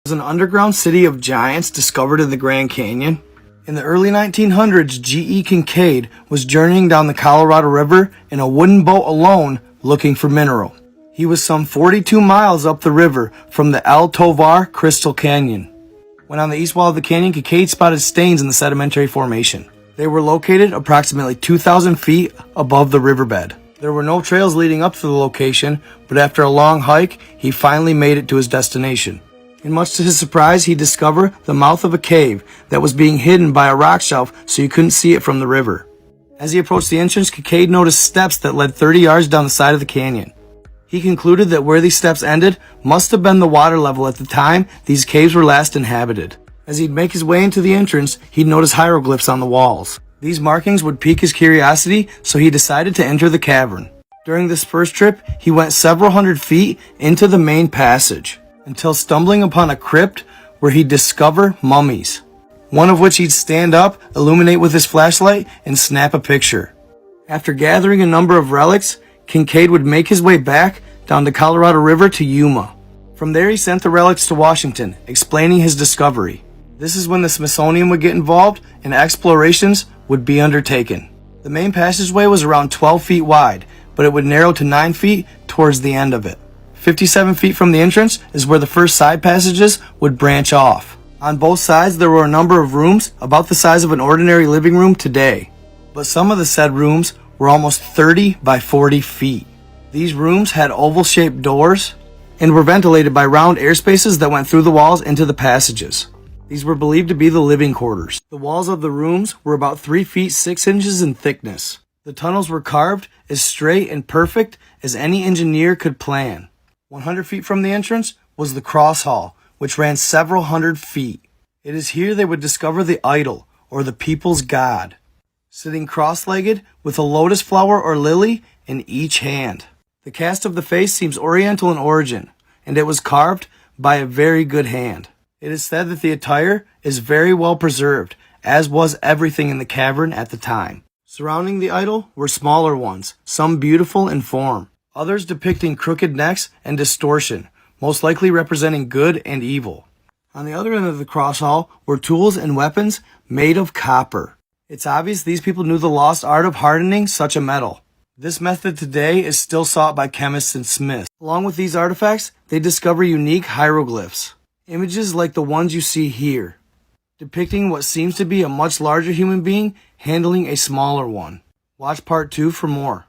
Was an underground city of giants discovered in the Grand Canyon. In the early 1900s, G.E. Kincaid was journeying down the Colorado River in a wooden boat alone looking for mineral. He was some 42 miles up the river from the El Tovar Crystal Canyon. When on the east wall of the canyon, Kincaid spotted stains in the sedimentary formation. They were located approximately 2,000 feet above the riverbed. There were no trails leading up to the location, but after a long hike, he finally made it to his destination. And much to his surprise, he discovered the mouth of a cave that was being hidden by a rock shelf so you couldn't see it from the river. As he approached the entrance, Kincaid noticed steps that led 30 yards down the side of the canyon. He concluded that where these steps ended must have been the water level at the time these caves were last inhabited. As he'd make his way into the entrance, he'd notice hieroglyphs on the walls. These markings would pique his curiosity, so he decided to enter the cavern. During this first trip, he went several hundred feet into the main passage, until stumbling upon a crypt where he'd discover mummies, one of which he'd stand up, illuminate with his flashlight, and snap a picture. After gathering a number of relics, Kincaid would make his way back down the Colorado River to Yuma. From there, he sent the relics to Washington, explaining his discovery. This is when the Smithsonian would get involved and explorations would be undertaken. The main passageway was around 12 feet wide, but it would narrow to 9 feet towards the end of it. 57 feet from the entrance is where the first side passages would branch off. On both sides, there were a number of rooms about the size of an ordinary living room today, but some of the said rooms were almost 30 by 40 feet. These rooms had oval-shaped doors and were ventilated by round air spaces that went through the walls into the passages. These were believed to be the living quarters. The walls of the rooms were about 3 feet 6 inches in thickness. The tunnels were carved as straight and perfect as any engineer could plan. 100 feet from the entrance was the cross hall, which ran several hundred feet. It is here they would discover the idol, or the people's god, sitting cross-legged with a lotus flower or lily in each hand. The cast of the face seems oriental in origin, and it was carved by a very good hand. It is said that the attire is very well preserved, as was everything in the cavern at the time. Surrounding the idol were smaller ones, some beautiful in form, others depicting crooked necks and distortion, most likely representing good and evil. On the other end of the cross hall were tools and weapons made of copper. It's obvious these people knew the lost art of hardening such a metal. This method today is still sought by chemists and smiths. Along with these artifacts, they discover unique hieroglyphs, images like the ones you see here, depicting what seems to be a much larger human being handling a smaller one. Watch part 2 for more.